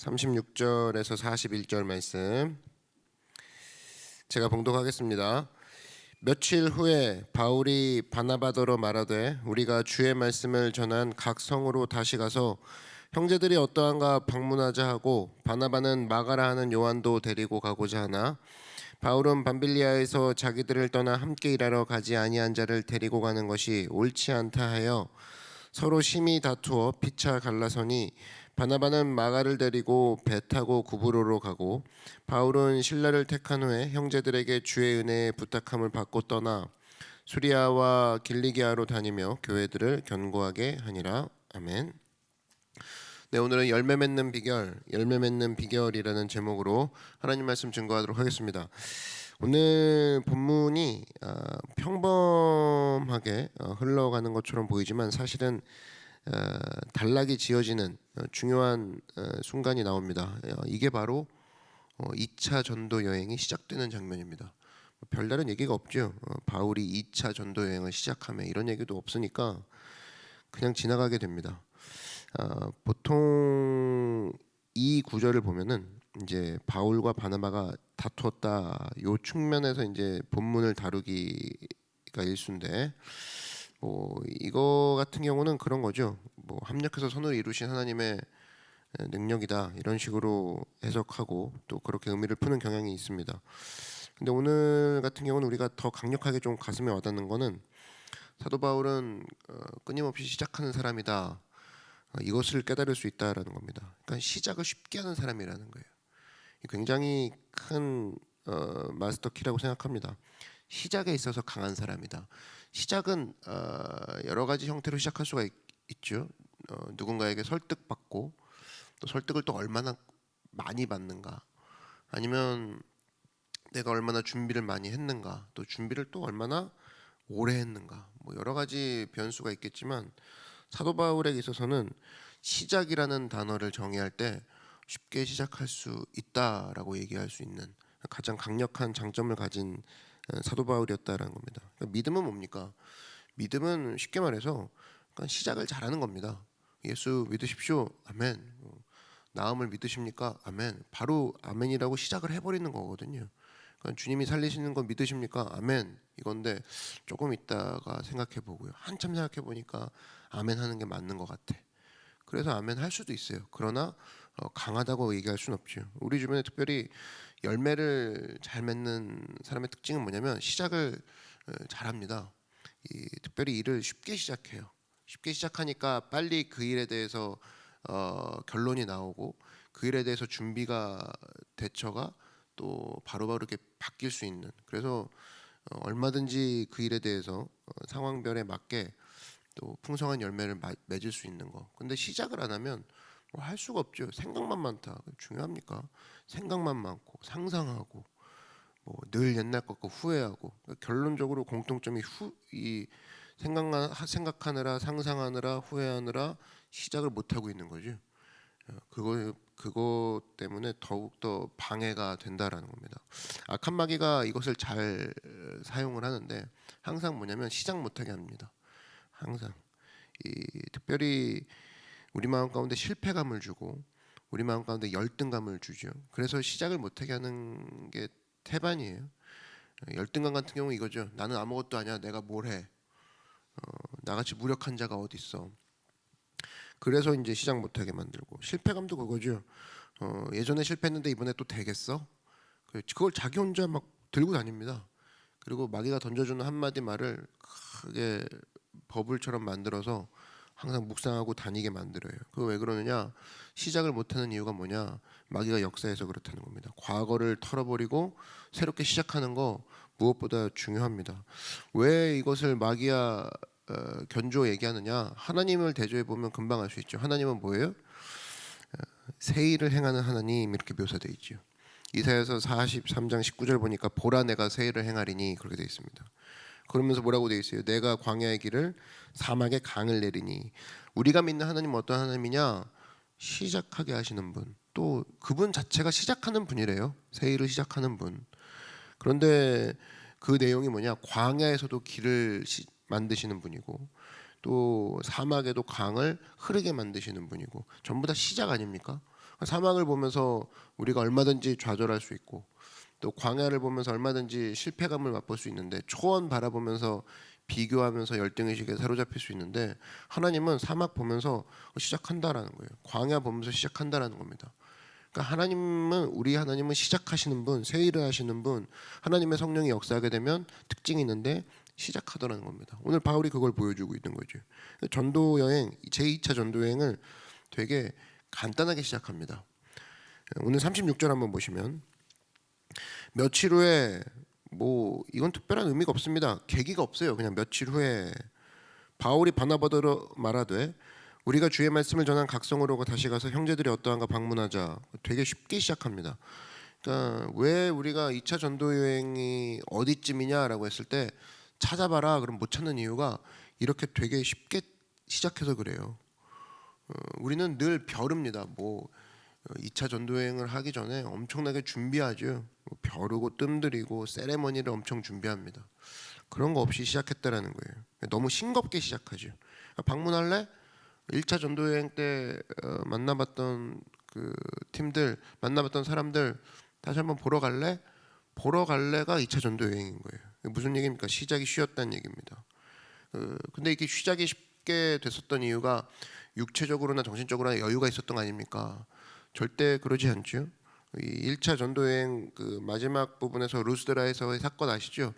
36절에서 41절 말씀 제가 봉독하겠습니다. 며칠 후에 바울이 바나바더러 말하되 우리가 주의 말씀을 전한 각 성으로 다시 가서 형제들이 어떠한가 방문하자 하고 바나바는 마가라 하는 요한도 데리고 가고자 하나 바울은 밤빌리아에서 자기들을 떠나 함께 일하러 가지 아니한 자를 데리고 가는 것이 옳지 않다 하여 서로 심히 다투어 피차 갈라서니 바나바는 마가를 데리고 배 타고 구브로로 가고 바울은 신라를 택한 후에 형제들에게 주의 은혜에 부탁함을 받고 떠나 수리아와 길리기아로 다니며 교회들을 견고하게 하니라. 아멘. 네, 오늘은 열매 맺는 비결이라는 제목으로 하나님 말씀 증거하도록 하겠습니다. 오늘 본문이 평범하게 흘러가는 것처럼 보이지만 사실은 단락이 지어지는 중요한 순간이 나옵니다. 이게 바로 2차 전도 여행이 시작되는 장면입니다. 별다른 얘기가 없죠. 바울이 2차 전도 여행을 시작하며 이런 얘기도 없으니까 그냥 지나가게 됩니다. 보통 이 구절을 보면은 이제 바울과 바나바가 다투었다 요 측면에서 이제 본문을 다루기가 일수인데 이거 같은 경우는 그런 거죠. 합력해서 선을 이루신 하나님의 능력이다 이런 식으로 해석하고 또 그렇게 의미를 푸는 경향이 있습니다. 근데 오늘 같은 경우는 우리가 더 강력하게 좀 가슴에 와닿는 거는 사도 바울은 끊임없이 시작하는 사람이다. 이것을 깨달을 수 있다라는 겁니다. 그러니까 시작을 쉽게 하는 사람이라는 거예요. 굉장히 큰 마스터키라고 생각합니다. 시작에 있어서 강한 사람이다. 시작은 여러 가지 형태로 시작할 수가 있죠. 누군가에게 설득받고 또 설득을 또 얼마나 많이 받는가, 아니면 내가 얼마나 준비를 많이 했는가, 또 준비를 또 얼마나 오래 했는가, 여러 가지 변수가 있겠지만 사도 바울에게 있어서는 시작이라는 단어를 정의할 때 쉽게 시작할 수 있다라고 얘기할 수 있는 가장 강력한 장점을 가진 사도 바울이었다라는 겁니다. 그러니까 믿음은 뭡니까? 믿음은 쉽게 말해서 시작을 잘하는 겁니다. 예수 믿으십시오. 아멘. 나음을 믿으십니까? 아멘. 바로 아멘이라고 시작을 해버리는 거거든요. 그러니까 주님이 살리시는 거 믿으십니까? 아멘. 이건데 조금 있다가 생각해 보고요. 한참 생각해 보니까 아멘 하는 게 맞는 것 같아. 그래서 아멘 할 수도 있어요. 그러나 강하다고 얘기할 수는 없죠. 우리 주변에 특별히 열매를 잘 맺는 사람의 특징은 뭐냐면 시작을 잘합니다. 특별히 일을 쉽게 시작해요. 쉽게 시작하니까 빨리 그 일에 대해서 결론이 나오고 그 일에 대해서 준비가 대처가 또 바로바로 이렇게 바뀔 수 있는, 그래서 얼마든지 그 일에 대해서 상황별에 맞게 또 풍성한 열매를 맺을 수 있는 거. 근데 시작을 안 하면 할 수가 없죠. 생각만 많다. 중요합니까? 생각만 많고 상상하고 늘 옛날 것 같고 후회하고, 결론적으로 공통점이 이 생각하느라 상상하느라 후회하느라 시작을 못 하고 있는 거죠. 그거 때문에 더욱 더 방해가 된다라는 겁니다. 악한 마귀가 이것을 잘 사용을 하는데 항상 뭐냐면 시작 못하게 합니다. 항상 특별히 우리 마음 가운데 실패감을 주고 우리 마음 가운데 열등감을 주죠. 그래서 시작을 못하게 하는 게 태반이에요. 열등감 같은 경우 이거죠. 나는 아무것도 아니야. 내가 뭘 해? 나같이 무력한 자가 어디 있어? 그래서 이제 시작 못하게 만들고, 실패감도 그거죠. 예전에 실패했는데 이번에 또 되겠어? 그걸 자기 혼자 막 들고 다닙니다. 그리고 마귀가 던져주는 한마디 말을 크게 버블처럼 만들어서 항상 묵상하고 다니게 만들어요. 그거 왜 그러느냐? 시작을 못하는 이유가 뭐냐? 마귀가 역사에서 그렇다는 겁니다. 과거를 털어버리고 새롭게 시작하는 거 무엇보다 중요합니다. 왜 이것을 마귀야 견조 얘기하느냐? 하나님을 대조해 보면 금방 알 수 있죠. 하나님은 뭐예요? 새 일을 행하는 하나님 이렇게 묘사되어 있죠. 이사야서 43장 19절 보니까 보라 내가 새 일을 행하리니 그렇게 되어 있습니다. 그러면서 뭐라고 되어 있어요? 내가 광야의 길을 사막에 강을 내리니. 우리가 믿는 하나님은 어떤 하나님이냐? 시작하게 하시는 분. 또 그분 자체가 시작하는 분이래요. 새 일을 시작하는 분. 그런데 그 내용이 뭐냐? 광야에서도 길을 만드시는 분이고 또 사막에도 강을 흐르게 만드시는 분이고, 전부 다 시작 아닙니까? 사막을 보면서 우리가 얼마든지 좌절할 수 있고 또 광야를 보면서 얼마든지 실패감을 맛볼 수 있는데 초원 바라보면서 비교하면서 열등의식에 사로잡힐 수 있는데 하나님은 사막 보면서 시작한다라는 거예요. 광야 보면서 시작한다라는 겁니다. 그러니까 하나님은 우리 하나님은 시작하시는 분, 새 일을 하시는 분, 하나님의 성령이 역사하게 되면 특징이 있는데 시작하더라는 겁니다. 오늘 바울이 그걸 보여주고 있는 거죠. 전도 여행, 제2차 전도 여행을 되게 간단하게 시작합니다. 오늘 36절 한번 보시면 며칠 후에 뭐 이건 특별한 의미가 없습니다. 계기가 없어요. 그냥 며칠 후에 바울이 바나바더러 말하되 우리가 주의 말씀을 전한 각성으로 다시 가서 형제들이 어떠한가 방문하자. 되게 쉽게 시작합니다. 그러니까 왜 우리가 2차 전도 여행이 어디쯤이냐라고 했을 때 찾아봐라 그럼 못 찾는 이유가 이렇게 되게 쉽게 시작해서 그래요. 우리는 늘 벼릅니다. 뭐 2차 전도 여행을 하기 전에 엄청나게 준비하죠. 벼르고 뜸들이고 세레머니를 엄청 준비합니다. 그런 거 없이 시작했다라는 거예요. 너무 싱겁게 시작하죠. 방문할래? 1차 전도 여행 때 만나봤던 그 팀들, 만나봤던 사람들 다시 한번 보러 갈래? 보러 갈래가 2차 전도 여행인 거예요. 무슨 얘기입니까? 시작이 쉬웠다는 얘기입니다. 근데 이게 시작이 쉽게 됐었던 이유가 육체적으로나 정신적으로나 여유가 있었던 거 아닙니까? 절대 그러지 않죠. 이 1차 전도 여행 그 마지막 부분에서 루스드라에서의 사건 아시죠?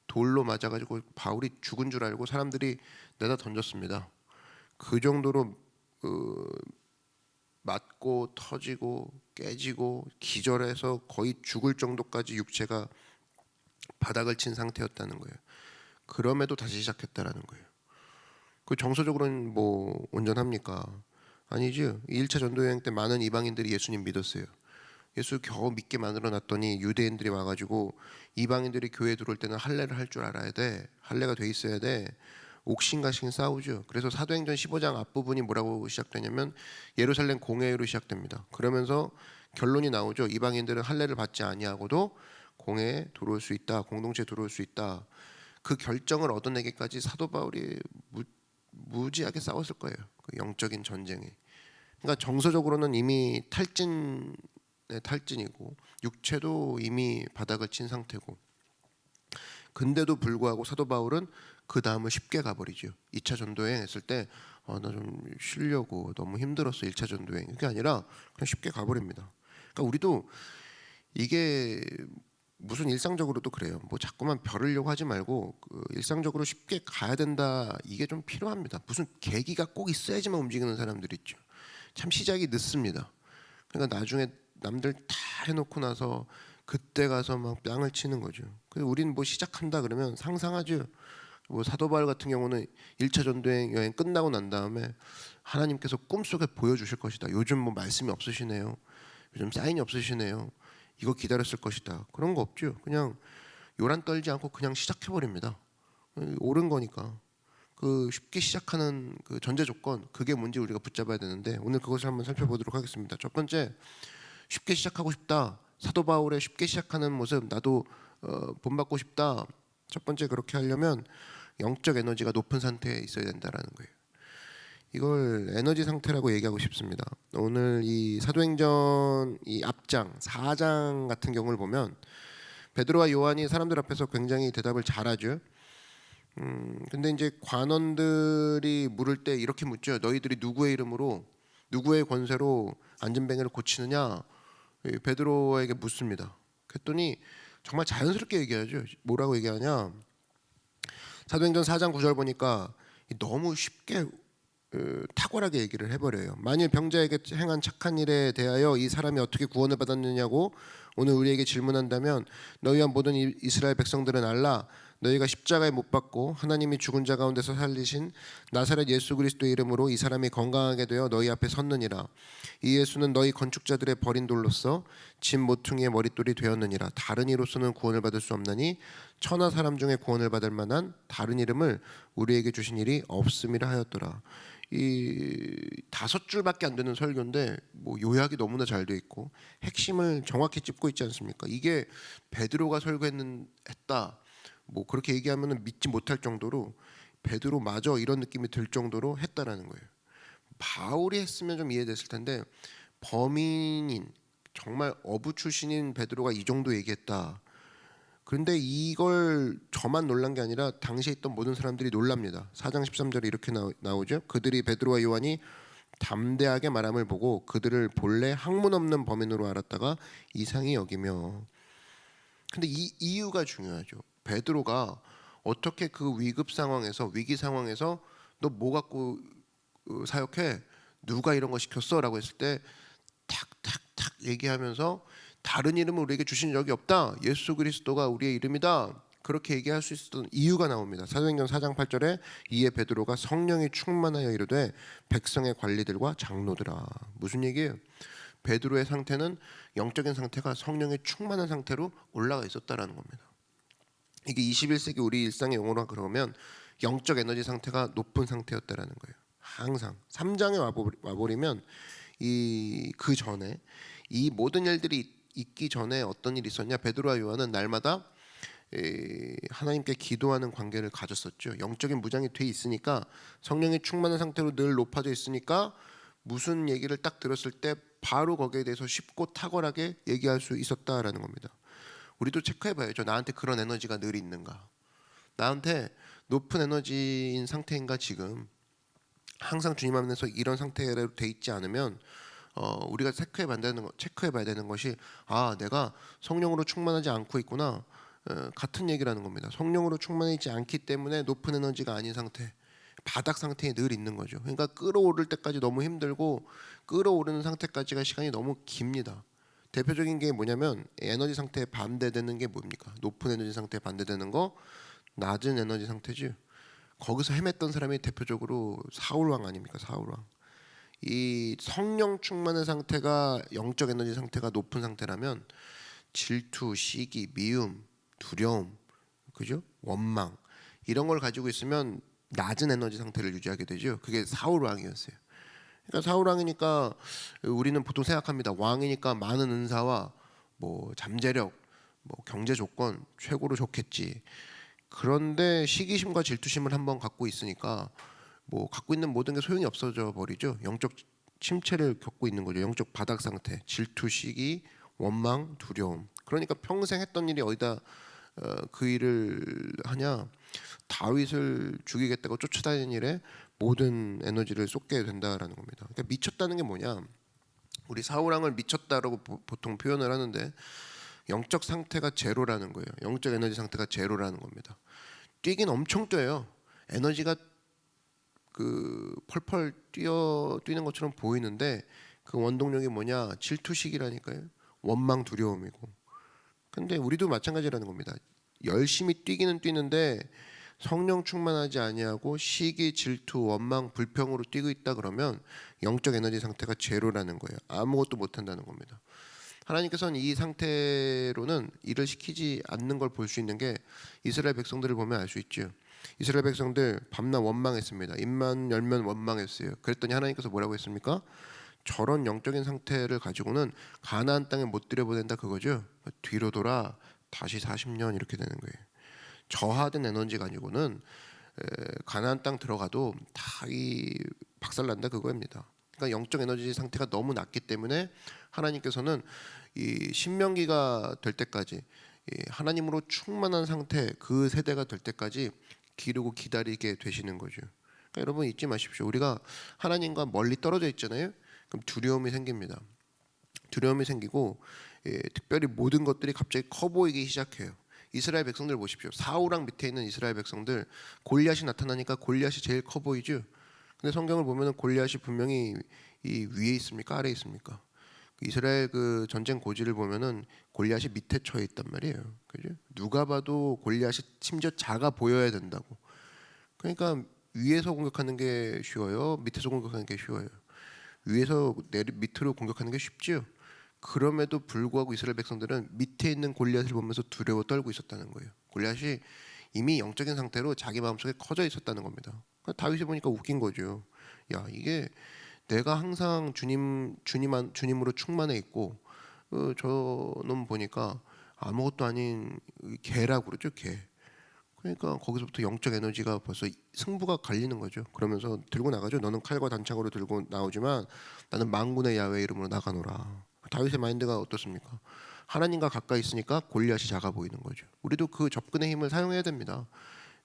돌로 맞아가지고 바울이 죽은 줄 알고 사람들이 내다 던졌습니다. 그 정도로 맞고 터지고 깨지고 기절해서 거의 죽을 정도까지 육체가 바닥을 친 상태였다는 거예요. 그럼에도 다시 시작했다라는 거예요. 그 정서적으로는 뭐 온전합니까? 아니죠. 1차 전도 여행 때 많은 이방인들이 예수님 믿었어요. 예수 겨우 믿게 만들어 놨더니 유대인들이 와가지고 이방인들이 교회에 들어올 때는 할례를 할 줄 알아야 돼. 할례가 돼 있어야 돼. 옥신각신 싸우죠. 그래서 사도행전 15장 앞부분이 뭐라고 시작되냐면 예루살렘 공회로 시작됩니다. 그러면서 결론이 나오죠. 이방인들은 할례를 받지 아니하고도 공회에 들어올 수 있다. 공동체에 들어올 수 있다. 그 결정을 얻어내기까지 사도 바울이 무지하게 싸웠을 거예요. 그 영적인 전쟁이. 그러니까 정서적으로는 이미 탈진이고 육체도 이미 바닥을 친 상태고 근데도 불구하고 사도 바울은 그 다음을 쉽게 가버리죠. 2차 전도여행 했을 때 나 좀 쉬려고 너무 힘들었어 1차 전도여행 그게 아니라 그냥 쉽게 가버립니다. 그러니까 우리도 이게 무슨 일상적으로도 그래요. 뭐 자꾸만 벼르려고 하지 말고 일상적으로 쉽게 가야 된다. 이게 좀 필요합니다. 무슨 계기가 꼭 있어야지만 움직이는 사람들 있죠. 참 시작이 늦습니다. 그러니까 나중에 남들 다 해놓고 나서 그때 가서 막 뺨을 치는 거죠. 그래서 우리는 뭐 시작한다 그러면 상상하죠. 뭐 사도 바울 같은 경우는 1차 전도여행 여행 끝나고 난 다음에 하나님께서 꿈속에 보여주실 것이다. 요즘 뭐 말씀이 없으시네요. 요즘 사인이 없으시네요. 이거 기다렸을 것이다. 그런 거 없죠. 그냥 요란 떨지 않고 그냥 시작해 버립니다. 옳은 거니까. 그 쉽게 시작하는 그 전제 조건 그게 뭔지 우리가 붙잡아야 되는데 오늘 그것을 한번 살펴보도록 하겠습니다. 첫 번째, 쉽게 시작하고 싶다. 사도 바울의 쉽게 시작하는 모습 나도 본받고 싶다. 첫 번째 그렇게 하려면 영적 에너지가 높은 상태에 있어야 된다라는 거예요. 이걸 에너지 상태라고 얘기하고 싶습니다. 오늘 이 사도행전 이 앞장 4장 같은 경우를 보면 베드로와 요한이 사람들 앞에서 굉장히 대답을 잘하죠. 근데 이제 관원들이 물을 때 이렇게 묻죠. 너희들이 누구의 이름으로 누구의 권세로 안전뱅이를 고치느냐? 베드로에게 묻습니다. 그랬더니 정말 자연스럽게 얘기하죠. 뭐라고 얘기하냐? 사도행전 4장 9절 보니까 너무 쉽게 탁월하게 얘기를 해버려요. 만일 병자에게 행한 착한 일에 대하여 이 사람이 어떻게 구원을 받았느냐고 오늘 우리에게 질문한다면 너희와 모든 이스라엘 백성들은 알라. 너희가 십자가에 못 박고 하나님이 죽은 자 가운데서 살리신 나사렛 예수 그리스도의 이름으로 이 사람이 건강하게 되어 너희 앞에 섰느니라. 이 예수는 너희 건축자들의 버린 돌로서 진 모퉁이의 머릿돌이 되었느니라. 다른 이로서는 구원을 받을 수 없나니 천하 사람 중에 구원을 받을 만한 다른 이름을 우리에게 주신 일이 없음이라 하였더라. 이 5줄밖에 안 되는 설교인데 뭐 요약이 너무나 잘 돼 있고 핵심을 정확히 짚고 있지 않습니까? 이게 베드로가 설교했다. 뭐 그렇게 얘기하면은 믿지 못할 정도로 베드로마저 이런 느낌이 들 정도로 했다라는 거예요. 바울이 했으면 좀 이해됐을 텐데 범인인 정말 어부 출신인 베드로가 이 정도 얘기했다. 그런데 이걸 저만 놀란 게 아니라 당시에 있던 모든 사람들이 놀랍니다. 4장 13절에 이렇게 나오죠. 그들이 베드로와 요한이 담대하게 말함을 보고 그들을 본래 학문 없는 범인으로 알았다가 이상히 여기며. 근데 이 이유가 중요하죠. 베드로가 어떻게 그 위급 상황에서 위기 상황에서 너 뭐 갖고 사역해? 누가 이런 거 시켰어? 라고 했을 때 탁탁탁 얘기하면서 다른 이름을 우리에게 주신 적이 없다. 예수 그리스도가 우리의 이름이다. 그렇게 얘기할 수 있었던 이유가 나옵니다. 사도행전 4장 8절에 이에 베드로가 성령이 충만하여 이르되 백성의 관리들과 장로들아. 무슨 얘기예요? 베드로의 상태는 영적인 상태가 성령의 충만한 상태로 올라가 있었다라는 겁니다. 이게 21세기 우리 일상의 용어로 그러면 영적 에너지 상태가 높은 상태였다라는 거예요. 항상 3장에 와버리면 그 전에 이 모든 일들이 있기 전에 어떤 일이 있었냐? 베드로와 요한은 날마다 하나님께 기도하는 관계를 가졌었죠. 영적인 무장이 돼 있으니까 성령이 충만한 상태로 늘 높아져 있으니까 무슨 얘기를 딱 들었을 때 바로 거기에 대해서 쉽고 탁월하게 얘기할 수 있었다라는 겁니다. 우리도 체크해봐야죠. 나한테 그런 에너지가 늘 있는가? 나한테 높은 에너지인 상태인가 지금? 항상 주님 안에서 이런 상태로 돼 있지 않으면 우리가 체크해봐야 되는 것이 내가 성령으로 충만하지 않고 있구나. 같은 얘기라는 겁니다. 성령으로 충만하지 않기 때문에 높은 에너지가 아닌 상태, 바닥 상태에 늘 있는 거죠. 그러니까 끌어오를 때까지 너무 힘들고 끌어오르는 상태까지가 시간이 너무 깁니다. 대표적인 게 뭐냐면 에너지 상태에 반대되는 게 뭡니까? 높은 에너지 상태에 반대되는 거 낮은 에너지 상태죠. 거기서 헤맸던 사람이 대표적으로 사울왕 아닙니까? 사울왕. 이 성령 충만의 상태가 영적 에너지 상태가 높은 상태라면 질투, 시기, 미움, 두려움, 그죠? 원망 이런 걸 가지고 있으면 낮은 에너지 상태를 유지하게 되죠. 그게 사울왕이었어요. 그러니까 사울왕이니까 우리는 보통 생각합니다. 왕이니까 많은 은사와 뭐 잠재력, 뭐 경제 조건 최고로 좋겠지. 그런데 시기심과 질투심을 한번 갖고 있으니까 뭐 갖고 있는 모든 게 소용이 없어져 버리죠. 영적 침체를 겪고 있는 거죠. 영적 바닥 상태, 질투, 시기, 원망, 두려움. 그러니까 평생 했던 일이 어디다 그 일을 하냐? 다윗을 죽이겠다고 쫓아다니는 일에 모든 에너지를 쏟게 된다라는 겁니다. 그러니까 미쳤다는 게 뭐냐? 우리 사울왕을 미쳤다라고 보통 표현을 하는데 영적 상태가 제로라는 거예요. 영적 에너지 상태가 제로라는 겁니다. 뛰긴 엄청 뛰어요. 에너지가 그 펄펄 뛰는 것처럼 보이는데 그 원동력이 뭐냐? 질투식이라니까요. 원망, 두려움이고. 근데 우리도 마찬가지라는 겁니다. 열심히 뛰기는 뛰는데 성령 충만하지 아니하고 시기, 질투, 원망, 불평으로 뛰고 있다 그러면 영적 에너지 상태가 제로라는 거예요. 아무것도 못한다는 겁니다. 하나님께서는 이 상태로는 일을 시키지 않는 걸 볼 수 있는 게 이스라엘 백성들을 보면 알 수 있죠. 이스라엘 백성들 밤낮 원망했습니다. 입만 열면 원망했어요. 그랬더니 하나님께서 뭐라고 했습니까? 저런 영적인 상태를 가지고는 가나안 땅에 못 들여보낸다 그거죠. 뒤로 돌아 다시 40년 이렇게 되는 거예요. 저하된 에너지 가지고는 가나안 땅 들어가도 다 이 박살난다 그거입니다. 그러니까 영적 에너지 상태가 너무 낮기 때문에 하나님께서는 이 신명기가 될 때까지 하나님으로 충만한 상태 그 세대가 될 때까지 기르고 기다리게 되시는 거죠. 그러니까 여러분 잊지 마십시오. 우리가 하나님과 멀리 떨어져 있잖아요. 그럼 두려움이 생깁니다. 두려움이 생기고 특별히 모든 것들이 갑자기 커 보이기 시작해요. 이스라엘 백성들 보십시오. 사울왕 밑에 있는 이스라엘 백성들 골리앗이 나타나니까 골리앗이 제일 커 보이죠. 근데 성경을 보면은 골리앗이 분명히 이 위에 있습니까? 아래에 있습니까? 이스라엘 그 전쟁 고지를 보면은 골리앗이 밑에 처해 있단 말이에요. 그죠? 누가 봐도 골리앗이 심지어 작아 보여야 된다고. 그러니까 위에서 공격하는 게 쉬워요. 밑에서 공격하는 게 쉬워요. 위에서 밑으로 공격하는 게 쉽지요. 그럼에도 불구하고 이스라엘 백성들은 밑에 있는 골리앗을 보면서 두려워 떨고 있었다는 거예요. 골리앗이 이미 영적인 상태로 자기 마음속에 커져 있었다는 겁니다. 그러니까 다윗이 보니까 웃긴 거죠. 야, 이게 내가 항상 주님으로 충만해 있고 저놈 보니까 아무것도 아닌 개라고 그러죠. 개. 그러니까 거기서부터 영적 에너지가 벌써 승부가 갈리는 거죠. 그러면서 들고 나가죠. 너는 칼과 단창으로 들고 나오지만 나는 만군의 야훼 이름으로 나가노라. 다윗의 마인드가 어떻습니까? 하나님과 가까이 있으니까 골리앗이 작아 보이는 거죠. 우리도 그 접근의 힘을 사용해야 됩니다.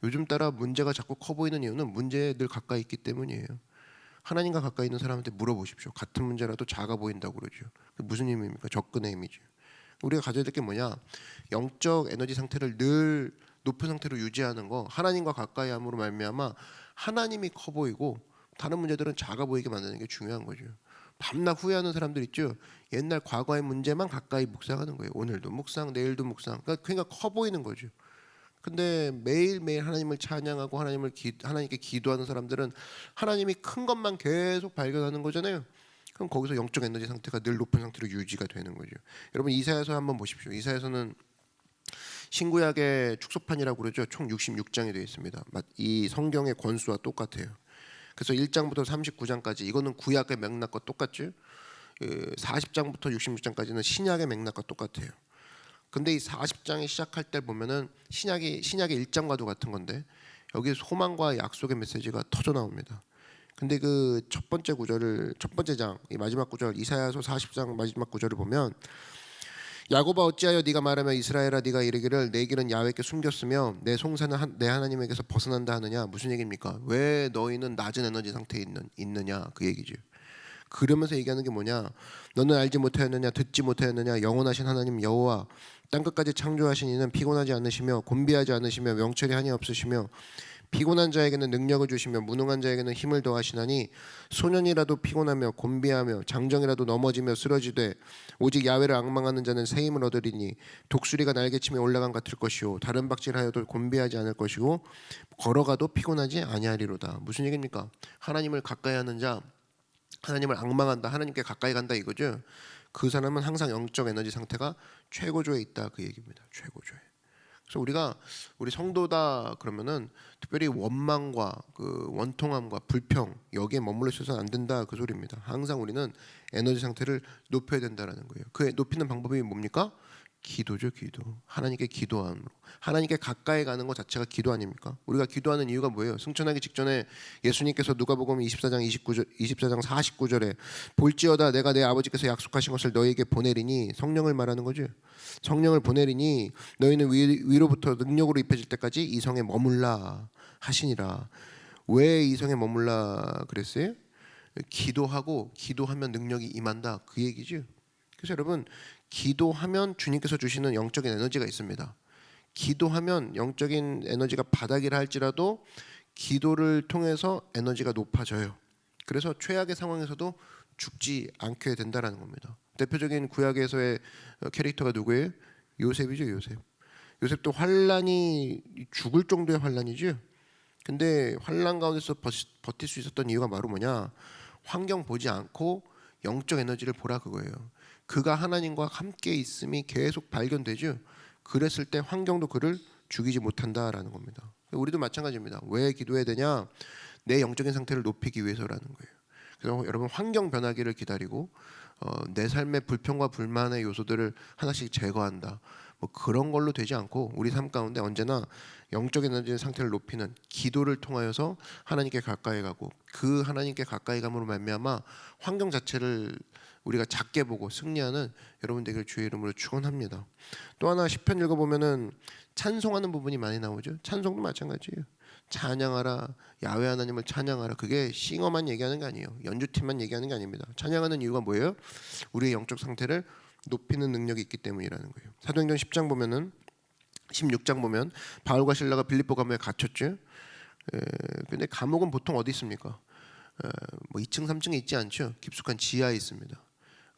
요즘 따라 문제가 자꾸 커 보이는 이유는 문제에 늘 가까이 있기 때문이에요. 하나님과 가까이 있는 사람한테 물어보십시오. 같은 문제라도 작아 보인다고 그러죠. 무슨 힘입니까? 접근의 힘이죠. 우리가 가져야 될 게 뭐냐? 영적 에너지 상태를 늘 높은 상태로 유지하는 거. 하나님과 가까이 함으로 말미암아 하나님이 커 보이고 다른 문제들은 작아 보이게 만드는 게 중요한 거죠. 밤낮 후회하는 사람들 있죠. 옛날 과거의 문제만 가까이 묵상하는 거예요. 오늘도 묵상, 내일도 묵상. 그러니까 커 보이는 거죠. 근데 매일매일 하나님을 찬양하고 하나님께 기도하는 사람들은 하나님이 큰 것만 계속 발견하는 거잖아요. 그럼 거기서 영적 에너지 상태가 늘 높은 상태로 유지가 되는 거죠. 여러분 이사야서 한번 보십시오. 이사야서는 신구약의 축소판이라고 그러죠. 총 66장이 되어 있습니다. 이 성경의 권수와 똑같아요. 그래서 1장부터 39장까지 이거는 구약의 맥락과 똑같죠. 40장부터 66장까지는 신약의 맥락과 똑같아요. 근데 이 40장이 시작할 때 보면은 신약의 1장과도 같은 건데 여기 소망과 약속의 메시지가 터져 나옵니다. 근데 그 첫 번째 장, 이 마지막 구절, 이사야서 40장 마지막 구절을 보면 야곱아 어찌하여 네가 말하며 이스라엘아 네가 이르기를 내 길은 야훼께 숨겼으며 내 송사는 내 하나님에게서 벗어난다 하느냐. 무슨 얘기입니까? 왜 너희는 낮은 에너지 상태에 있느냐 그 얘기죠. 그러면서 얘기하는 게 뭐냐? 너는 알지 못하였느냐 듣지 못하였느냐 영원하신 하나님 여호와 땅끝까지 창조하신 이는 피곤하지 않으시며 곤비하지 않으시며 명철이 한이 없으시며 피곤한 자에게는 능력을 주시며 무능한 자에게는 힘을 더하시나니 소년이라도 피곤하며 곤비하며 장정이라도 넘어지며 쓰러지되 오직 야훼를 앙망하는 자는 새 힘을 얻으리니 독수리가 날개치며 올라간 같을 것이요 다른 박질하여도 곤비하지 않을 것이고 걸어가도 피곤하지 아니하리로다. 무슨 얘기입니까? 하나님을 가까이 하는 자, 하나님을 앙망한다, 하나님께 가까이 간다 이거죠. 그 사람은 항상 영적 에너지 상태가 최고조에 있다 그 얘기입니다. 최고조에. 그래서 우리 성도다 그러면은 특별히 원망과 그 원통함과 불평 여기에 머물러 있어서는 안 된다 그 소리입니다. 항상 우리는 에너지 상태를 높여야 된다라는 거예요. 그 높이는 방법이 뭡니까? 기도죠. 기도. 하나님께 기도함으로 하나님께 가까이 가는 것 자체가 기도 아닙니까? 우리가 기도하는 이유가 뭐예요? 승천하기 직전에 예수님께서 누가복음 24장 49절에 볼지어다 내가 내 아버지께서 약속하신 것을 너희에게 보내리니 성령을 말하는 거죠. 성령을 보내리니 너희는 위로부터 능력으로 입혀질 때까지 이 성에 머물라 하시니라. 왜 이 성에 머물라 그랬어요? 기도하면 능력이 임한다 그 얘기죠. 그래서 여러분 기도하면 주님께서 주시는 영적인 에너지가 있습니다. 기도하면 영적인 에너지가 바닥이라 할지라도 기도를 통해서 에너지가 높아져요. 그래서 최악의 상황에서도 죽지 않게 된다라는 겁니다. 대표적인 구약에서의 캐릭터가 누구예요? 요셉이죠. 요셉도 환란이 죽을 정도의 환란이죠. 근데 환란 가운데서 버틸 수 있었던 이유가 바로 뭐냐? 환경 보지 않고 영적 에너지를 보라 그거예요. 그가 하나님과 함께 있음이 계속 발견되죠. 그랬을 때 환경도 그를 죽이지 못한다라는 겁니다. 우리도 마찬가지입니다. 왜 기도해야 되냐? 내 영적인 상태를 높이기 위해서라는 거예요. 그래서 여러분 환경 변하기를 기다리고 내 삶의 불평과 불만의 요소들을 하나씩 제거한다. 뭐 그런 걸로 되지 않고 우리 삶 가운데 언제나 영적인 에너지 상태를 높이는 기도를 통하여서 하나님께 가까이 가고 그 하나님께 가까이 감으로 말미암아 환경 자체를 우리가 작게 보고 승리하는 여러분 되기를 주의 이름으로 축원합니다. 또 하나 시편 읽어보면은 찬송하는 부분이 많이 나오죠. 찬송도 마찬가지예요. 찬양하라 야훼 하나님을 찬양하라. 그게 싱어만 얘기하는 게 아니에요. 연주팀만 얘기하는 게 아닙니다. 찬양하는 이유가 뭐예요? 우리의 영적 상태를 높이는 능력이 있기 때문이라는 거예요. 사도행전 10장 보면은 16장 보면 바울과 실라가 빌립보 감옥에 갇혔죠. 근데 감옥은 보통 어디 있습니까? 뭐 2층 3층에 있지 않죠. 깊숙한 지하에 있습니다.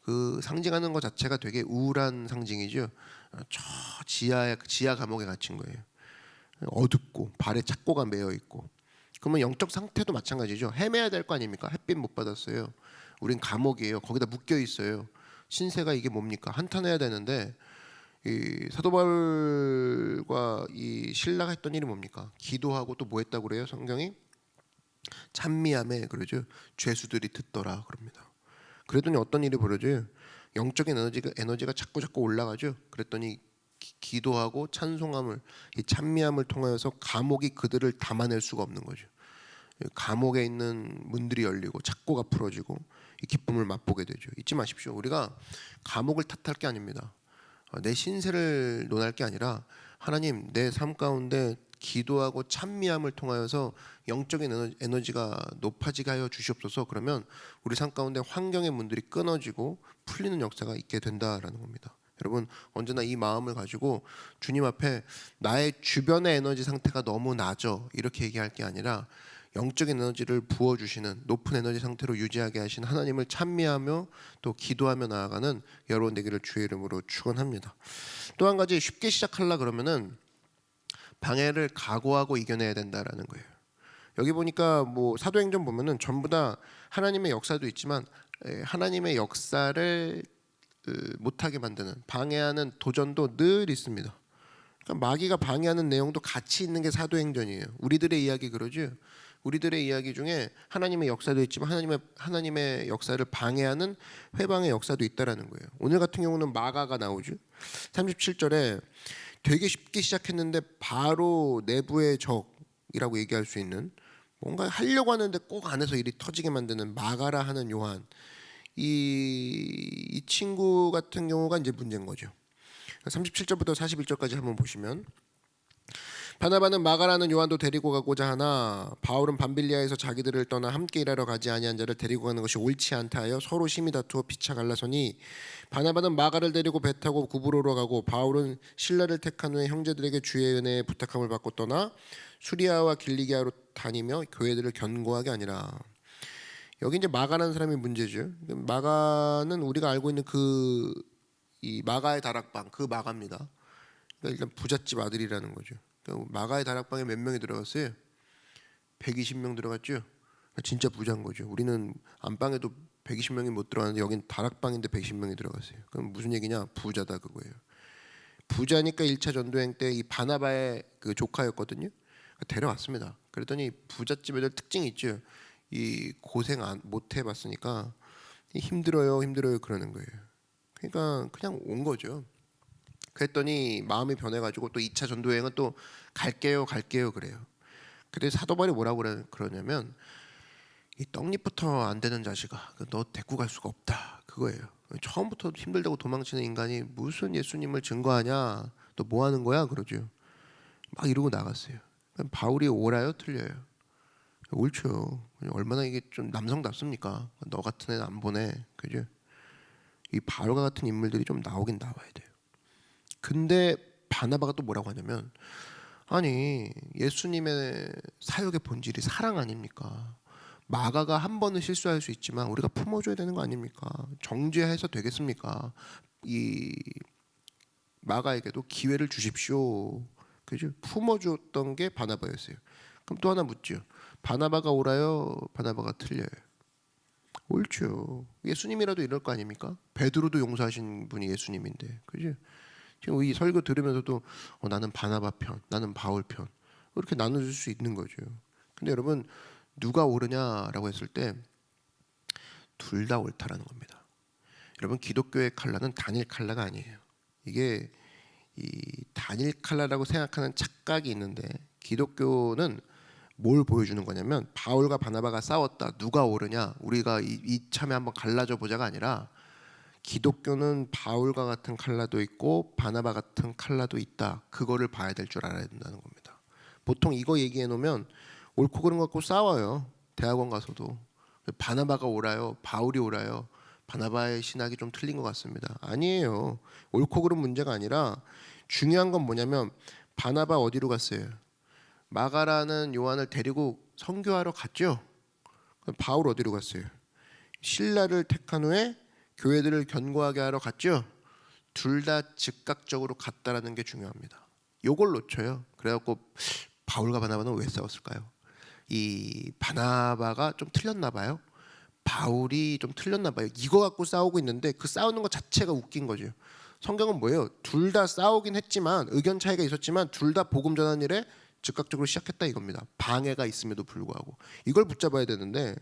그 상징하는 것 자체가 되게 우울한 상징이죠. 저 지하 감옥에 갇힌 거예요. 어둡고 발에 착고가 매여 있고. 그러면 영적 상태도 마찬가지죠. 헤매야 될 거 아닙니까? 햇빛 못 받았어요. 우린 감옥이에요. 거기다 묶여 있어요. 신세가 이게 뭡니까? 한탄해야 되는데 이 사도 바울과 이 신라가 했던 일이 뭡니까? 기도하고 또 뭐 했다고 그래요? 성경이 찬미함에 그러죠. 죄수들이 듣더라 그럽니다. 그랬더니 어떤 일이 벌어져요? 영적인 에너지가 자꾸 올라가죠. 그랬더니 기도하고 찬송함을, 이 찬미함을 통하여서 감옥이 그들을 담아낼 수가 없는 거죠. 감옥에 있는 문들이 열리고 착고가 풀어지고 이 기쁨을 맛보게 되죠. 잊지 마십시오. 우리가 감옥을 탓할 게 아닙니다. 내 신세를 논할 게 아니라 하나님, 내 삶 가운데 기도하고 찬미함을 통하여서 영적인 에너지가 높아지게 하여 주시옵소서. 그러면 우리 삶 가운데 환경의 문들이 끊어지고 풀리는 역사가 있게 된다라는 겁니다. 여러분, 언제나 이 마음을 가지고 주님 앞에 나의 주변의 에너지 상태가 너무 낮아 이렇게 얘기할 게 아니라 영적인 에너지를 부어주시는 높은 에너지 상태로 유지하게 하신 하나님을 찬미하며 또 기도하며 나아가는 여러분 되기를 주의 이름으로 축원합니다. 또 한 가지, 쉽게 시작하려 그러면은 방해를 각오하고 이겨내야 된다라는 거예요. 여기 보니까 뭐 사도행전 보면은 전부 다 하나님의 역사도 있지만 하나님의 역사를 못하게 만드는, 방해하는 도전도 늘 있습니다. 그러니까 마귀가 방해하는 내용도 같이 있는 게 사도행전이에요. 우리들의 이야기 그러죠. 우리들의 이야기 중에 하나님의 역사도 있지만 하나님의 역사를 방해하는 회방의 역사도 있다라는 거예요. 오늘 같은 경우는 마가가 나오죠. 37절에 되게 쉽게 시작했는데 바로 내부의 적이라고 얘기할 수 있는, 뭔가 하려고 하는데 꼭 안에서 일이 터지게 만드는 마가라 하는 요한, 이 친구 같은 경우가 이제 문제인 거죠. 37절부터 41절까지 한번 보시면, 바나바는 마가라는 요한도 데리고 가고자 하나 바울은 밤빌리아에서 자기들을 떠나 함께 일하러 가지 아니한 자를 데리고 가는 것이 옳지 않다 하여 서로 심히 다투어 피차 갈라서니, 바나바는 마가를 데리고 배 타고 구브로로 가고 바울은 실라를 택한 후에 형제들에게 주의 은혜에 부탁함을 받고 떠나 수리아와 길리기아로 다니며 교회들을 견고하게 하니라. 여기 이제 마가라는 사람이 문제죠. 마가는 우리가 알고 있는 이 마가의 다락방, 그 마가입니다. 그러니까 일단 부잣집 아들이라는 거죠. 그러니까 마가의 다락방에 몇 명이 들어갔어요? 120명 들어갔죠. 진짜 부자인 거죠. 우리는 안방에도 120명이 못 들어가는데 여긴 다락방인데 120명이 들어갔어요. 그럼 무슨 얘기냐? 부자다 그거예요. 부자니까 1차 전도행 때 이 바나바의 그 조카였거든요. 데려왔습니다. 그랬더니 부잣집 애들 특징이 있죠. 이 고생 못 해봤으니까 힘들어요 그러는 거예요. 그러니까 그냥 온 거죠. 그랬더니 마음이 변해가지고 또 2차 전도여행은 또 갈게요 그래요. 근데 사도 바울이 뭐라고 그러냐면, 이 떡잎부터 안 되는 자식아, 너 데리고 갈 수가 없다 그거예요. 처음부터 힘들다고 도망치는 인간이 무슨 예수님을 증거하냐, 너 뭐 하는 거야 그러죠. 막 이러고 나갔어요. 바울이 옳아요 틀려요? 옳죠. 얼마나 이게 좀 남성답습니까? 너 같은 애는 안 보내, 그죠? 이 바울과 같은 인물들이 좀 나오긴 나와야 돼요. 근데 바나바가 또 뭐라고 하냐면, 아니 예수님의 사역의 본질이 사랑 아닙니까? 마가가 한 번은 실수할 수 있지만 우리가 품어줘야 되는 거 아닙니까? 정죄해서 되겠습니까? 이 마가에게도 기회를 주십시오, 그죠? 품어줬던 게 바나바였어요. 그럼 또 하나 묻죠. 바나바가 옳아요? 바나바가 틀려요? 옳죠. 예수님이라도 이럴 거 아닙니까? 베드로도 용서하신 분이 예수님인데, 그죠? 지금 이 설교 들으면서도 나는 바나바 편, 나는 바울 편, 이렇게 나눠줄 수 있는 거죠. 근데 여러분, 누가 옳으냐라고 했을 때 둘 다 옳다라는 겁니다. 여러분, 기독교의 칼라는 단일 칼라가 아니에요. 이게 이 단일 칼라라고 생각하는 착각이 있는데, 기독교는 뭘 보여주는 거냐면, 바울과 바나바가 싸웠다, 누가 옳으냐, 우리가 이참에 한번 갈라져 보자가 아니라, 기독교는 바울과 같은 칼라도 있고 바나바 같은 칼라도 있다, 그거를 봐야 될 줄 알아야 된다는 겁니다. 보통 이거 얘기해 놓으면 옳고 그른 거 갖고 싸워요. 대학원 가서도 바나바가 옳아요, 바울이 옳아요, 바나바의 신학이 좀 틀린 것 같습니다. 아니에요. 옳고 그른 문제가 아니라 중요한 건 뭐냐면, 바나바 어디로 갔어요? 마가라는 요한을 데리고 선교하러 갔죠. 바울 어디로 갔어요? 신라를 택한 후에 교회들을 견고하게 하러 갔죠. 둘 다 즉각적으로 갔다라는 게 중요합니다. 요걸 놓쳐요. 그래갖고 바울과 바나바는 왜 싸웠을까요? 이 바나바가 좀 틀렸나 봐요, 바울이 좀 틀렸나 봐요, 이거 갖고 싸우고 있는데 그 싸우는 것 자체가 웃긴 거죠. 성경은 뭐예요? 둘 다 싸우긴 했지만, 의견 차이가 있었지만 둘 다 복음 전하는 일에 즉각적으로 시작했다 이겁니다. 방해가 있음에도 불구하고 이걸 붙잡아야 되는데,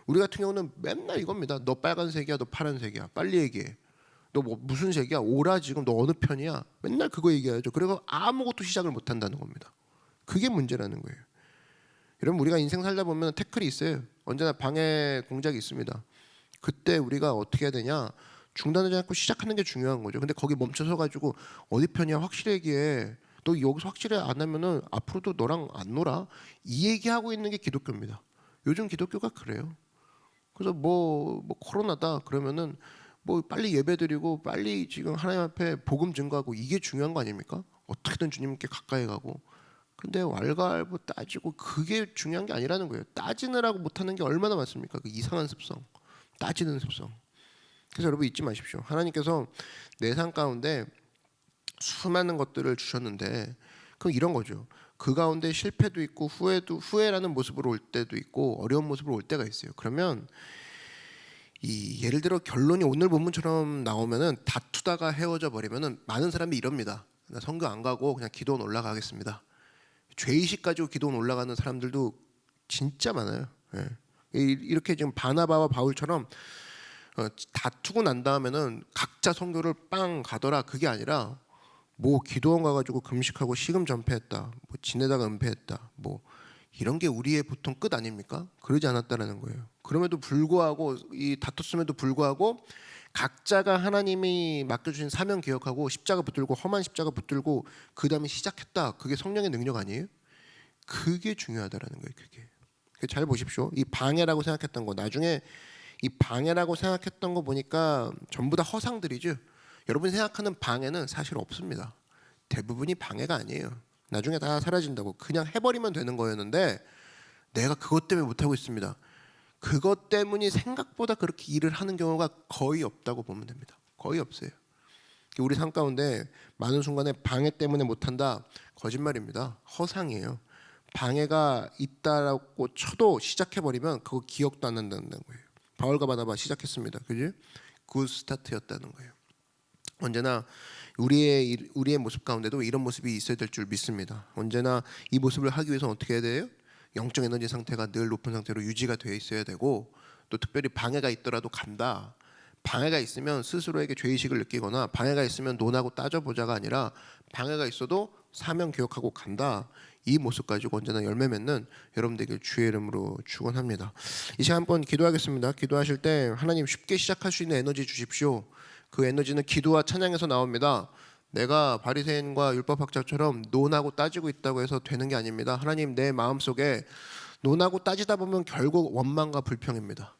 우리 같은 경우는 맨날 이겁니다. 너 빨간색이야, 너 파란색이야, 빨리 얘기해. 너 뭐 무슨 색이야? 오라 지금 너 어느 편이야? 맨날 그거 얘기하죠. 그리고 아무것도 시작을 못 한다는 겁니다. 그게 문제라는 거예요. 여러분 우리가 인생 살다 보면 태클이 있어요. 언제나 방해 공작이 있습니다. 그때 우리가 어떻게 해야 되냐? 중단하지 않고 시작하는 게 중요한 거죠. 근데 거기 멈춰서 가지고 어디 편이야 확실히 얘기해. 너 여기서 확실히 안 하면은 앞으로도 너랑 안 놀아. 이 얘기하고 있는 게 기독교입니다. 요즘 기독교가 그래요. 그래서 뭐 코로나다 그러면은 뭐 빨리 예배드리고 빨리 지금 하나님 앞에 복음 증거하고 이게 중요한 거 아닙니까? 어떻게든 주님께 가까이 가고. 근데 왈가왈부 따지고 그게 중요한 게 아니라는 거예요. 따지느라고 못하는 게 얼마나 많습니까? 그 이상한 습성, 따지는 습성. 그래서 여러분 잊지 마십시오. 하나님께서 내 삶 가운데 수많은 것들을 주셨는데 그럼 이런 거죠. 그 가운데 실패도 있고 후회라는 모습으로 올 때도 있고 어려운 모습으로 올 때가 있어요. 그러면 이 예를 들어 결론이 오늘 본문처럼 나오면은 다투다가 헤어져 버리면은 많은 사람이 이럽니다. 나 선교 안 가고 그냥 기도원 올라가겠습니다. 죄의식 가지고 기도원 올라가는 사람들도 진짜 많아요. 예. 이렇게 지금 바나바와 바울처럼 다투고 난 다음에는 각자 선교를 빵 가더라 그게 아니라 뭐 기도원 가가지고 금식하고 식음 전폐했다, 뭐 지내다가 은폐했다, 뭐 이런 게 우리의 보통 끝 아닙니까? 그러지 않았다라는 거예요. 그럼에도 불구하고 이 다퉜음에도 불구하고 각자가 하나님이 맡겨주신 사명 기억하고 십자가 붙들고 험한 십자가 붙들고 그 다음에 시작했다. 그게 성령의 능력 아니에요? 그게 중요하다라는 거예요. 그게 잘 보십시오. 이 방해라고 생각했던 거 나중에 이 방해라고 생각했던 거 보니까 전부 다 허상들이죠. 여러분이 생각하는 방해는 사실 없습니다. 대부분이 방해가 아니에요. 나중에 다 사라진다고 그냥 해버리면 되는 거였는데 내가 그것 때문에 못하고 있습니다. 그것 때문이 생각보다 그렇게 일을 하는 경우가 거의 없다고 보면 됩니다. 거의 없어요. 우리 삶 가운데 많은 순간에 방해 때문에 못한다. 거짓말입니다. 허상이에요. 방해가 있다라고 쳐도 시작해버리면 그거 기억도 안 난다는 거예요. 바울과 바나바 시작했습니다. 그지? 굿 스타트였다는 거예요. 언제나 우리의 모습 가운데도 이런 모습이 있어야 될 줄 믿습니다. 언제나 이 모습을 하기 위해서 어떻게 해야 돼요? 영적 에너지 상태가 늘 높은 상태로 유지가 되어 있어야 되고 또 특별히 방해가 있더라도 간다. 방해가 있으면 스스로에게 죄의식을 느끼거나 방해가 있으면 논하고 따져보자가 아니라 방해가 있어도 사명 기억하고 간다. 이 모습 가지고 언제나 열매 맺는 여러분들에게 주의 이름으로 축원합니다. 이 시간 한번 기도하겠습니다. 기도하실 때 하나님 쉽게 시작할 수 있는 에너지 주십시오. 그 에너지는 기도와 찬양에서 나옵니다. 내가 바리새인과 율법학자처럼 논하고 따지고 있다고 해서 되는 게 아닙니다. 하나님 내 마음속에 논하고 따지다 보면 결국 원망과 불평입니다.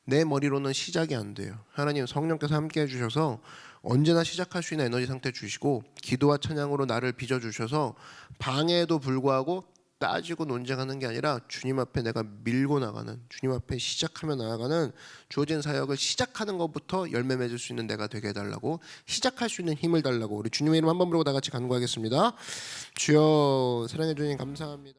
내 머리로는 시작이 안 돼요. 하나님 성령께서 함께 해주셔서 언제나 시작할 수 있는 에너지 상태 주시고 기도와 찬양으로 나를 빚어주셔서 방해에도 불구하고 따지고 논쟁하는 게 아니라 주님 앞에 내가 밀고 나가는 주님 앞에 시작하며 나아가는 주어진 사역을 시작하는 것부터 열매 맺을 수 있는 내가 되게 해달라고 시작할 수 있는 힘을 달라고 우리 주님의 이름 한번 부르고 다 같이 간구하겠습니다. 주여 사랑해 주님 감사합니다.